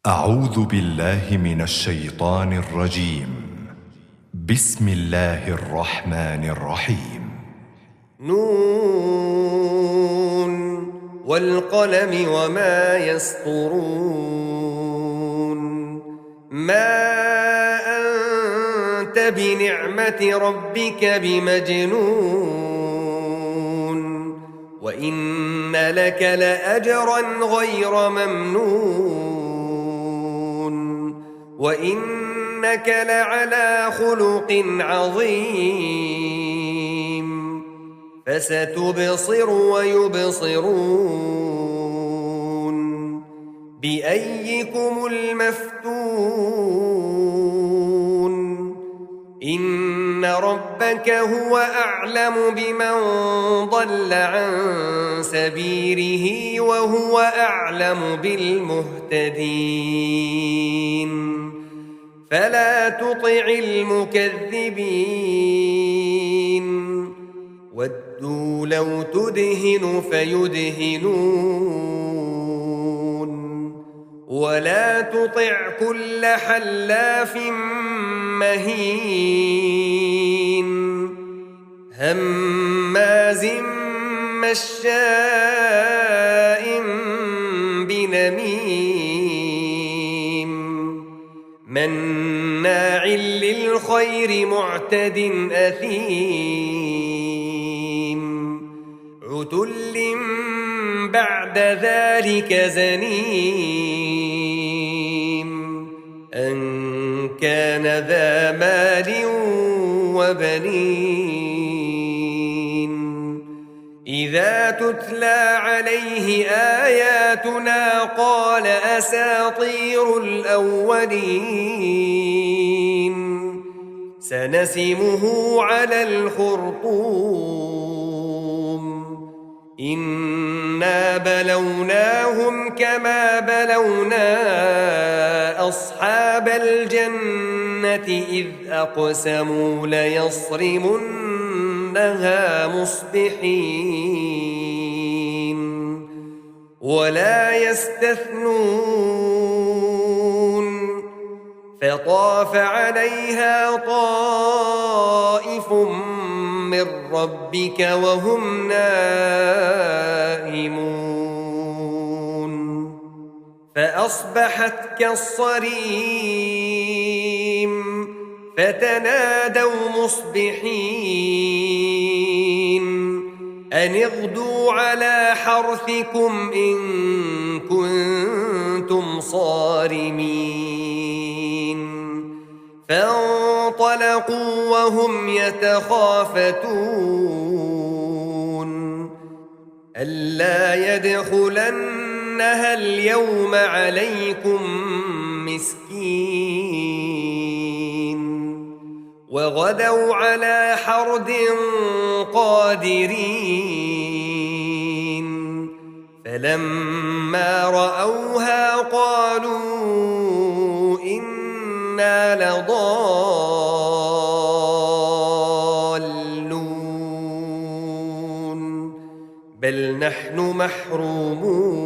أعوذ بالله من الشيطان الرجيم. بسم الله الرحمن الرحيم. نون والقلم وما يسطرون. ما أنت بنعمة ربك بمجنون، وإن لك لأجرا غير ممنون، وإنك لعلى خلق عظيم. فستبصر ويبصرون بأيكم المفتون. إن ربك هو أعلم بمن ضل عن سبيله وهو أعلم بالمهتدين. فلا تطع المكذبين، ودوا لو تدهن فيدهنون، ولا تطع كل حلاف مهين هماز مشاء بنميم مناع للخير معتد أثيم عتل بعد ذلك زنيم أن كان ذا مال وبنين. إذا تتلى عليه آياتنا قال أساطير الأولين. سنسمه على الخرطوم. إنا بلوناهم كما بلونا أصحاب الجنة إذ أقسموا ليصرمنها مصبحين ولا يستثنون. فطاف عليها طائف من ربك وهم نائمون فأصبحت كالصريم. فتنادوا مصبحين أن اغدوا على حرثكم إن كنتم صارمين. فانطلقوا وهم يتخافتون ألا يدخلنها اليوم عليكم مسكين. وغدوا على حرد قادرين. فلما رأوها قالوا إنا لضالون بل نحن محرومون.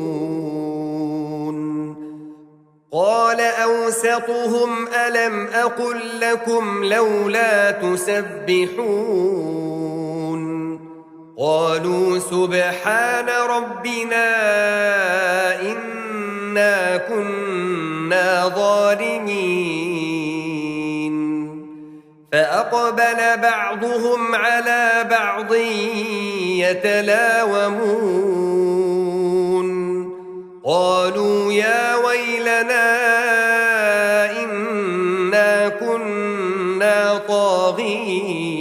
قال أوسطهم ألم أقل لكم لولا تسبحون. قالوا سبحان ربنا إنا كنا ظالمين. فأقبل بعضهم على بعض يتلاومون. قالوا يا ويلنا إنا كنا طاغين.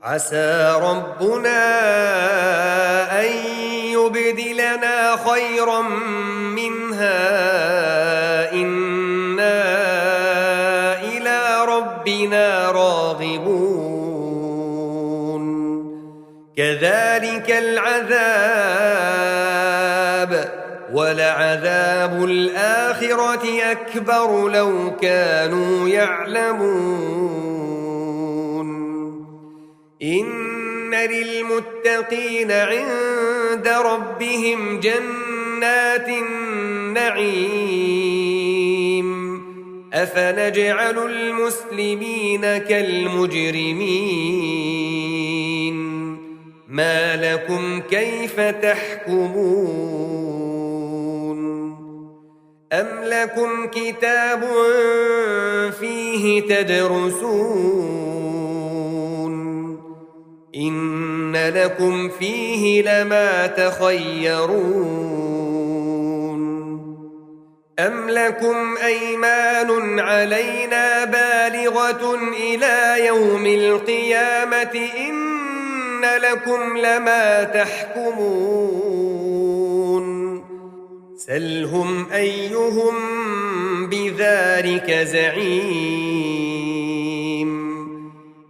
عسى ربنا أن يبدلنا خيرا منها إنا إلى ربنا راغبون. كذلك العذاب ولعذاب الآخرة أكبر لو كانوا يعلمون. إن للمتقين عند ربهم جنات النعيم النعيم أفنجعل المسلمين كالمجرمين ما لكم كيف تحكمون أم لكم كتاب فيه تدرسون إن لكم فيه لما تخيرون أم لكم أيمان علينا بالغة إلى يوم القيامة إن لكم لما تحكمون سلهم أيهم بذلك زعيم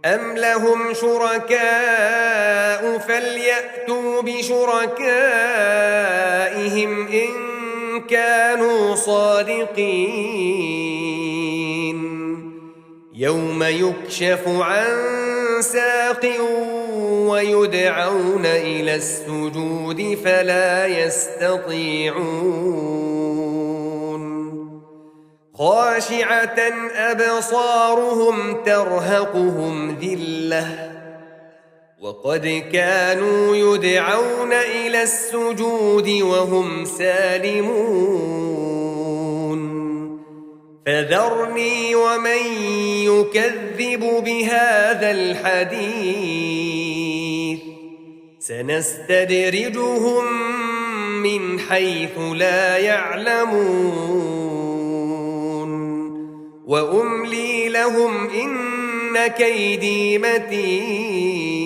أم لهم شركاء فليأتوا بشركائهم إن كانوا صادقين يوم يكشف عن ساق ويدعون إلى السجود فلا يستطيعون خاشعة أبصارهم ترهقهم ذلة وقد كانوا يدعون إلى السجود وهم سالمون فذرني ومن يكذب بهذا الحديث سنستدرجهم من حيث لا يعلمون وأملي لهم إن كيدي متين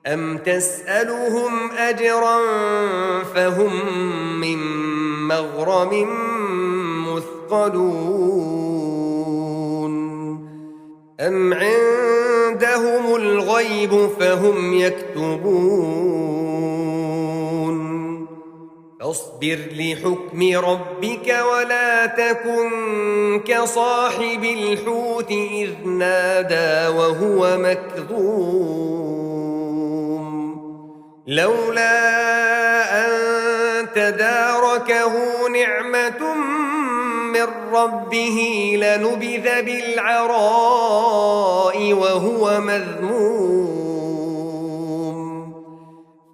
أم تسألهم أجرا فهم من مغرم مثقلون أم عندهم الغيب فهم يكتبون فاصبر لحكم ربك ولا تكن كصاحب الحوت إذ نادى وهو مكظوم لولا أن تداركه نعمة من ربه لنبذ بالعراء وهو مذموم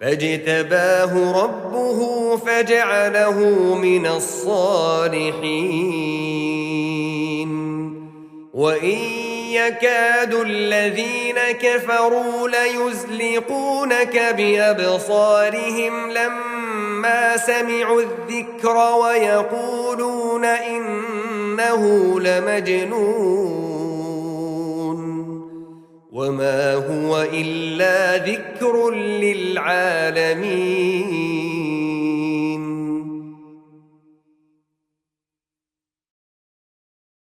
فاجتباه ربه فجعله من الصالحين وإن يكاد الذين كفروا ليزلقونك بأبصارهم لما سمعوا الذكر ويقولون إنه لمجنون وما هو إلا ذكر للعالمين